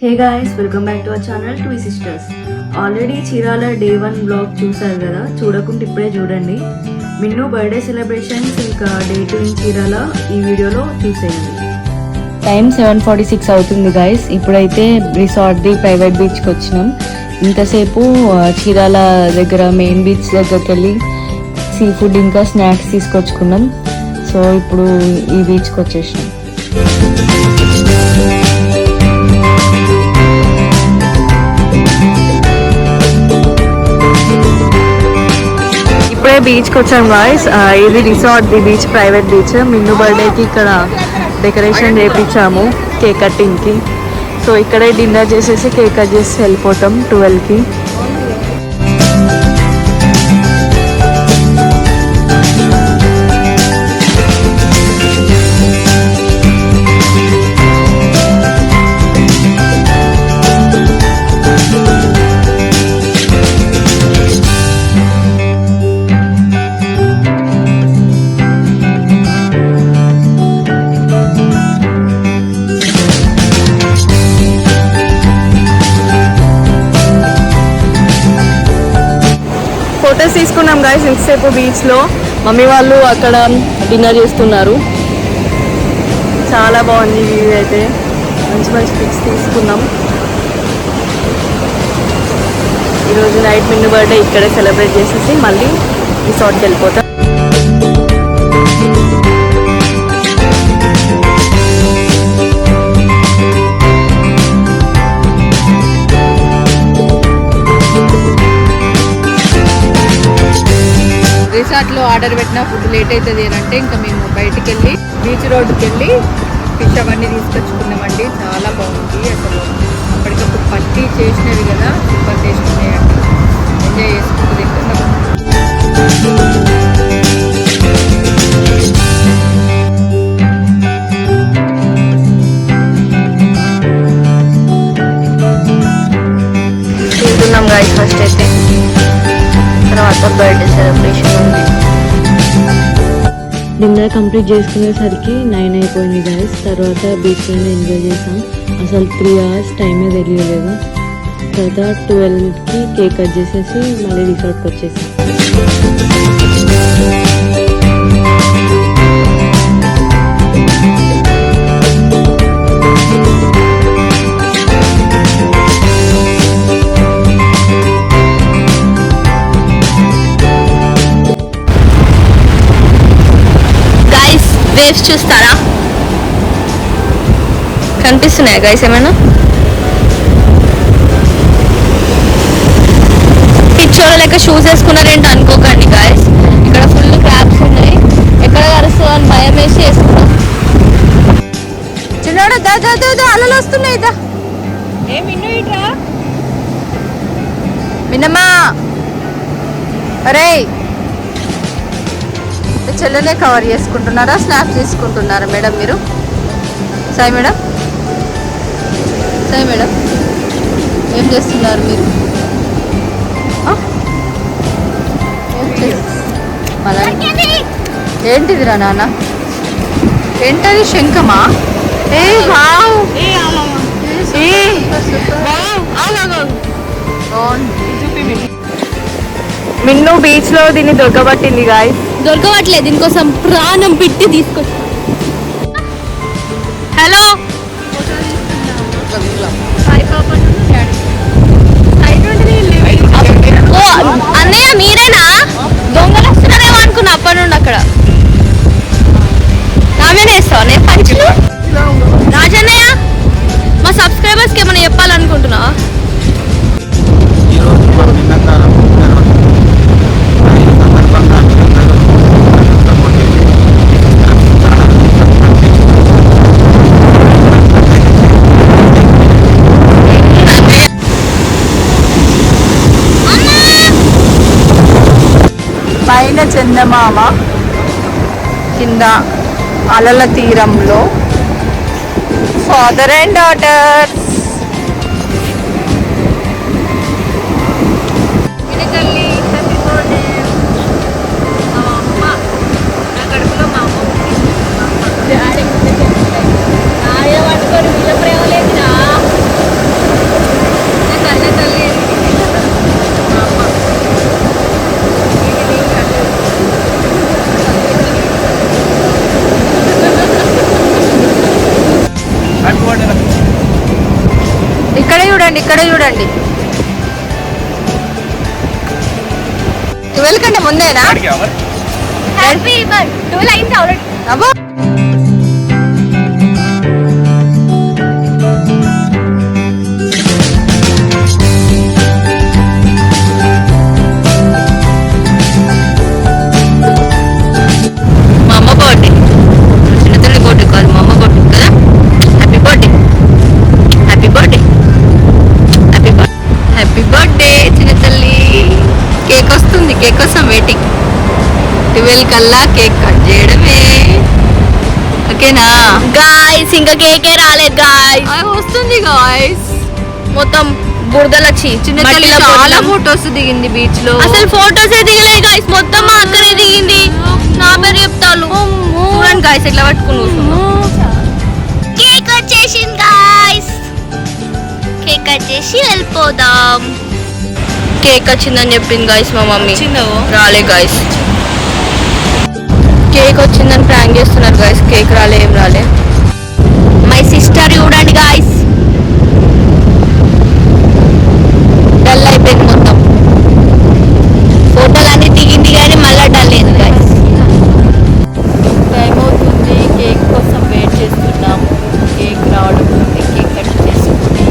Hey guys, welcome back to our channel two sisters. Already Chirala day 1 blog చూసారు కదా, చూడకుండా ఇప్పుడే చూడండి. మిన్ను బర్త్డే సెలబ్రేషన్స్ ఇంకా డే 2 ఇన్ చీరాల ఈ వీడియోలో చూసేయండి. టైం 7:46 అవుతుంది గాయస్. ఇప్పుడైతే రిసార్ట్ది ప్రైవేట్ బీచ్కి వచ్చినాం. ఇంతసేపు చీరాల దగ్గర మెయిన్ బీచ్ దగ్గరికి వెళ్ళి సీ ఫుడ్ ఇంకా స్నాక్స్ తీసుకొచ్చుకున్నాం. సో ఇప్పుడు ఈ బీచ్కి వచ్చేసినాం. ఇప్పుడే బీచ్కి వచ్చాం గాయస్. ఇది resort the beach, private beach. Minnu బర్త్డేకి ఇక్కడ డెకరేషన్ చేయించాము కేక్ కటింగ్కి. సో ఇక్కడే డిన్నర్ చేసేసి కేక్ కట్ చేసి వెళ్ళిపోతాం 12కి. ఫొటోస్ తీసుకున్నాం గాయస్ ఇంతసేపు బీచ్లో. మమ్మీ వాళ్ళు అక్కడ డిన్నర్ చేస్తున్నారు. చాలా బాగుంది వ్యూ అయితే. మంచి మంచి పిక్స్ తీసుకున్నాం. ఈరోజు నైట్ మిన్ను బర్త్డే ఇక్కడే సెలబ్రేట్ చేసేసి మళ్ళీ రిసార్ట్కి వెళ్ళిపోతాం. రిసార్ట్లో ఆర్డర్ పెట్టిన ఫుడ్ లేట్ అవుతుంది అని అంటే ఇంకా మేము బయటికి వెళ్ళి బీచ్ రోడ్డుకి వెళ్ళి ఫిష్ అవన్నీ తీసుకొచ్చుకున్నామండి. చాలా బాగుంది అసలు. అప్పటికప్పుడు పట్టి చేసినవి కదా, సూపర్ టేస్ట్ ఉన్నాయండి. ఎంజాయ్ చేసుకుంటూ తింటున్నాం. తింటున్నాం గాయస్. ఫస్ట్ అయితే తర్వాత బర్త్డే సెలబ్రేషన్ ఉంది. డిన్నర్ కంప్లీట్ చేసుకునేసరికి 9 అయిపోయింది గాయస్. తర్వాత బీచ్లోనే ఎంజాయ్ చేసాం. అసలు 3 hours టైమే తెలియలేదు. తర్వాత 12కి కేక్ కట్ చేసేసి మళ్ళీ రిసార్ట్కి వచ్చేసాం. వేవ్స్ చూస్తారా? కనిపిస్తున్నాయా గైస్ ఏమైనా? పిచ్చోళ్ళ లెక్క షూస్ వేసుకున్నారేంటో అనుకోకండి గాయస్. ఇక్కడ ఫుల్ క్రాబ్స్ ఉన్నాయి. ఎక్కడ కరుస్తుందో అని భయం వేసి వేసుకున్నాం. చిన్నాడు అలలు వస్తున్నాయి. మిన్నమ్మా అరే చెల్లెనే కవర్ చేసుకుంటున్నారా? స్నాప్స్ తీసుకుంటున్నారా మేడం మీరు? సాయి మేడం, సాయి మేడం ఏం చేస్తున్నారు మీరు? ఏంటిదిరా నాన్న? ఏంటది? శంఖమా? ఏ వావ్, మిన్ను బీచ్ లో దీన్ని దొరకబట్టింది గాయ్. దొరకబట్టలేదు, దీనికోసం ప్రాణం పెట్టి తీసుకొచ్చి. హలో అన్నయ్య మీరేనా? దొంగలు వస్తున్నారేమో అనుకున్నా అప్పటి నుండి. అక్కడ నామేనే వేస్తావా నేను పంచులు? రాజన్నయ్య, మా సబ్స్క్రైబర్స్కి ఏమైనా చెప్పాలనుకుంటున్నావా? పైన చందమామ, కింద అలల తీరంలో ఫాదర్ అండ్ డాటర్స్. పట్టుకొని వీళ్ళ ప్రేమ లేదురా. ఇక్కడ చూడండి, ఇక్కడ చూడండి. 12 కంటే ముందేనా? అబ్బో కేక్ కోసం వెయిటింగ్. 12 కల్లా కేక్ కట్ చేయడమే. ఓకేనా గాయ్స్? ఇంకా కేకే రాలేదు గాయ్స్. వస్తుంది గాయ్స్. మొత్తం బురదలొచ్చి చిన్న తల్లి చాలా ఫోటోస్ దిగింది బీచ్ లో. అసలు ఫోటోస్ దిగలేదు గాయ్స్, మొత్తం మా అక్కనే దిగింది. నా పేరు చెప్తాను చూడండి గాయ్స్ ఎట్లా పట్టుకుని కేక్ వచ్చేసింది గాయ్స్. కేక్ కట్ చేసి వెళ్ళిపోదాం. కేక్ వచ్చిందని చెప్పింది గాయ్స్ మా మమ్మీ. రాలే గాయ్స్. కేక్ వచ్చిందని ప్రాంక్ చేస్తున్నారు గాయ్స్. కేక్ రాలే, ఏం రాలే. మై సిస్టర్ చూడండి గాయ్స్, డల్ అయిపోయింది మొత్తం. ఫోటోలు అన్ని దిగింది కానీ మళ్ళీ డల్ అయింది గాయ్స్. టైం అవుతుంది, కేక్ కోసం వెయిట్ చేస్తున్నాము. కేక్ రావడం ఉంది, కేక్ కట్ చేసుకుని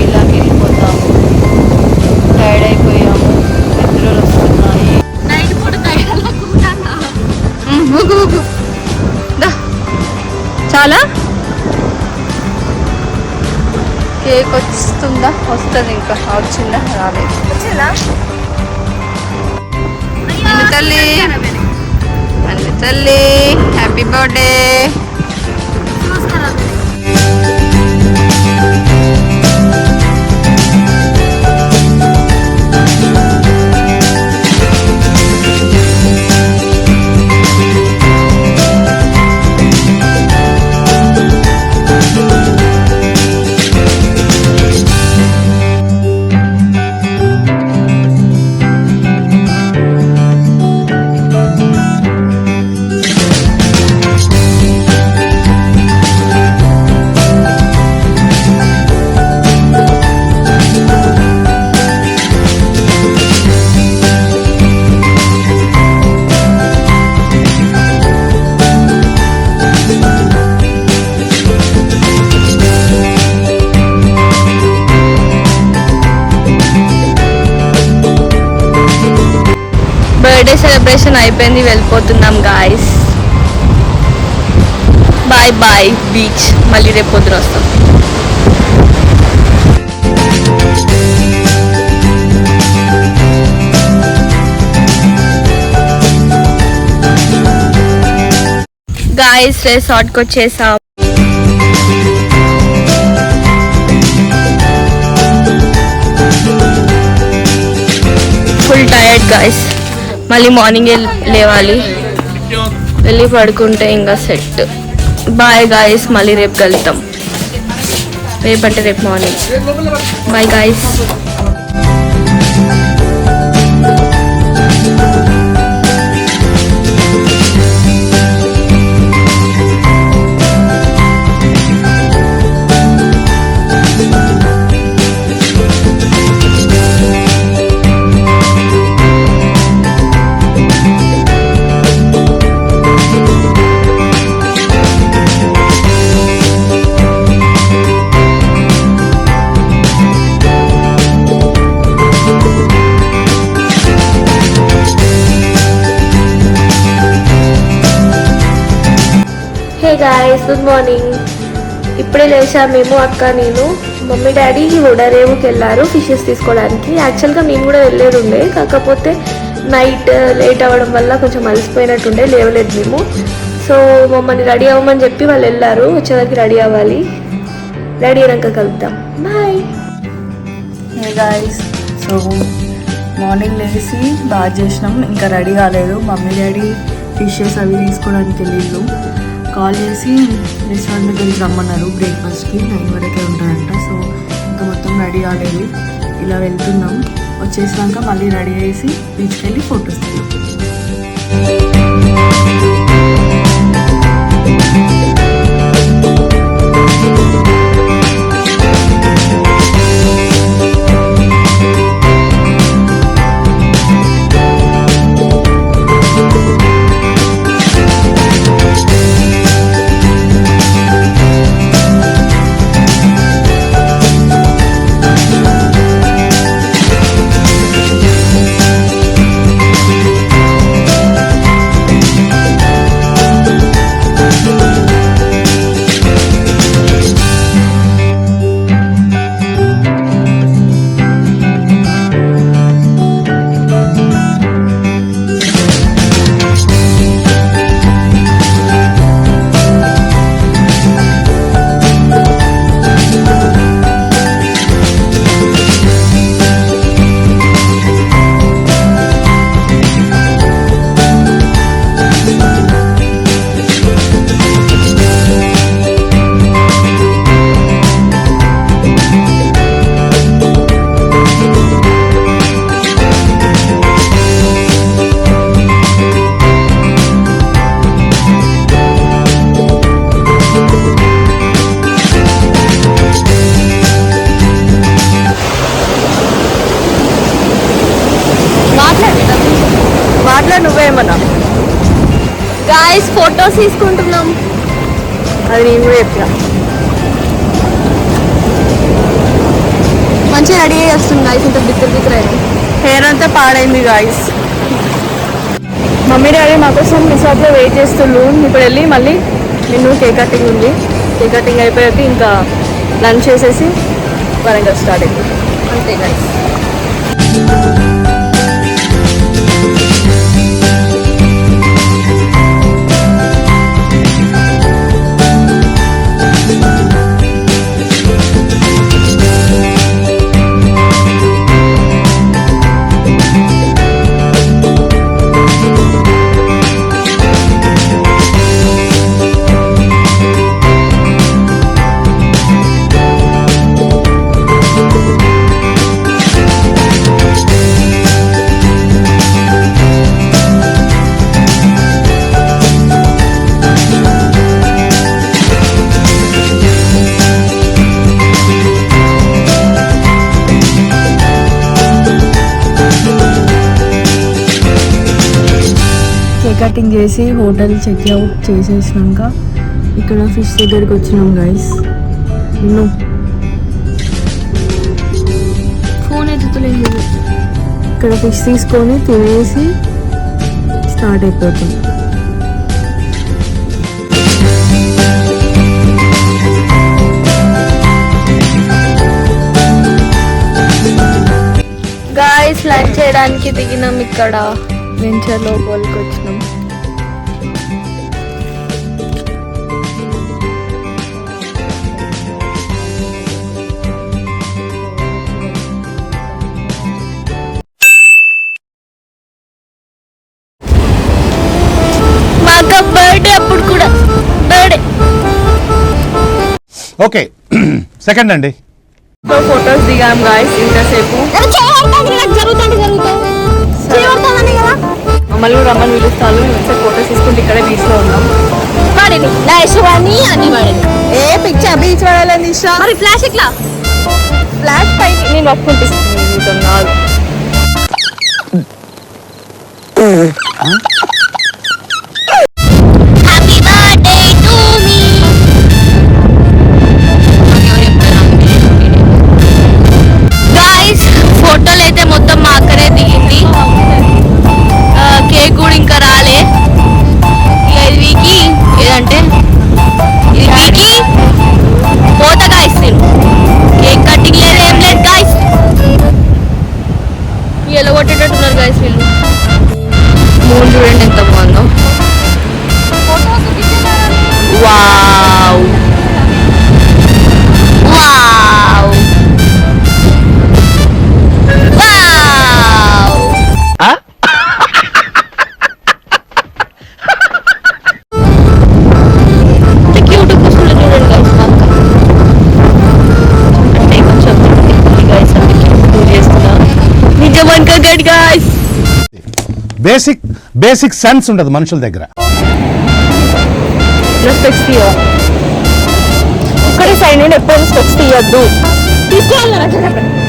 ఇలాగ వెళ్ళిపోతాము. టైర్డ్ అయిపోయాము, నిద్రలు వస్తున్నాయి. నైట్ పూట చాలా కేక్ వస్తుందా? వస్తుంది. ఇంకా వచ్చిందా? రాలేదు. తల్లి తల్లి హ్యాపీ బర్త్డే. బర్త్డే సెలబ్రేషన్ అయిపోయింది, వెళ్ళిపోతున్నాం గాయ్స్. Bye bye beach. మళ్ళీ రేపు పొద్దున వస్తాం. గాయ్స్ రిసార్ట్కి వచ్చేసాం. Full tired guys. మళ్ళీ మార్నింగ్ లేవాలి, వెళ్ళి పడుకుంటే ఇంకా సెట్. బాయ్ గాయ్స్, మళ్ళీ రేపు కలుద్దాం. రేపంటే రేపు morning. Bye guys. Hey guys, good morning. ఇప్పుడే లేచాం మేము, అక్క నేను. మమ్మీ డాడీ కూడా రేవుకి వెళ్ళారు ఫిషెస్ తీసుకోవడానికి. యాక్చువల్గా మేము కూడా వెళ్ళేది ఉండే, కాకపోతే నైట్ లేట్ అవ్వడం వల్ల కొంచెం అలసిపోయినట్టుండే, లేవలేదు మేము. సో మమ్మల్ని రెడీ అవ్వమని చెప్పి వాళ్ళు వెళ్ళారు. వచ్చేదానికి రెడీ అవ్వాలి. రెడీ అయినాక కలుద్దాం. Bye. Hey guys, so morning లేచి బాగా చేసినాం, ఇంకా రెడీ కాలేదు. మమ్మీ డాడీ ఫిషెస్ అవి తీసుకోవడానికి వెళ్ళిళ్ళు. కాల్ చేసి రెస్టారెంట్ దగ్గరికి రమ్మన్నారు బ్రేక్ఫాస్ట్కి. 9 వరకే ఉంటుందంట. సో ఇంకా మొత్తం రెడీ కాలేదు, ఇలా వెళ్తున్నాం. వచ్చేసినాక మళ్ళీ రెడీ చేసి బీచ్కి వెళ్ళి ఫొటోస్ తీయాలి. ఫొటోస్ తీసుకుంటున్నాం. అది నేను కూడా చెప్పిన. మంచిగా రెడీ అయ్యి వస్తుంది గాయస్. ఇంత బిత్తర అయింది, హెయిర్ అంతా పాడైంది గాయస్. మమ్మీ డాడీ మా కోసం రిసార్ట్లో వెయిట్ చేస్తుండ్రు. ఇప్పుడు వెళ్ళి మళ్ళీ నిన్ను కేక్ కటింగ్ ఉంది. కేక్ కటింగ్ అయిపోయాక ఇంకా లంచ్ చేసేసి వరంగల్ స్టార్ట్ అయింది. అంతే గాయస్. కటింగ్ చేసి హోటల్ చెక్అవుట్ చేసేసినాక ఇక్కడ ఫిష్ దగ్గరికి వచ్చినాం గైస్. ఇన్ను ఫోన్ ఎత్తుతలేదు. ఇక్కడ ఫిష్ తీసుకొని తినేసి స్టార్ట్ అయిపోతుంది. గాయస్ లంచ్ చేయడానికి దిగినాం. ఇక్కడ వెంచర్ లోపలికి వచ్చినాం. మా అక్క బర్త్డే అప్పుడు కూడా బర్త్డే. ఓకే సెకండ్ అండి. ఫొటోస్ దిగాం గాయస్ ఇంతసేపు. మమ్మల్ని రమ్మని పిలుస్తాను. మేము ఫొటోస్ తీసుకుంటే ఇక్కడే బీచ్ లో ఉన్నాం. ఏ పిక్చర్ బీచ్ పడాలని ఇష్టం. మరి ఫ్లాష్ ఎట్లా? ఫ్లాష్ పైన నేను పట్టుకుంటున్నాను. Happy birthday to me. Guys ఫోటోలు అయితే మొత్తం మా అక్కడే దిగింది. కేక్ కూడా ఇంకా రాలే. ఇది వీకి ఏదంటే ఇది వీకి పోతా గాయ్స్. నేను కేక్ కటింగ్ లేదు ఏం లేదు గాయ్స్. ఎలా కొట్టేటట్టున్నారు గాయ్స్ వీళ్ళు. మూడు చూడండి ఎంత బాగుందో. Wow wow wow. క్యూట్ కూర్చుంటే చూడండి గాయ్స్. అంటే కొంచెం గాయ్స్ చేస్తున్నా. నిజం అనుకోకండి గాయ్స్. బేసిక్ సెన్స్ ఉండదు మనుషుల దగ్గర. స్పెక్స్ తీయ ఒక్కడే సైడ్ నుండి ఎప్పుడు స్పెక్స్ తీయద్దు. తీసుకోవాలి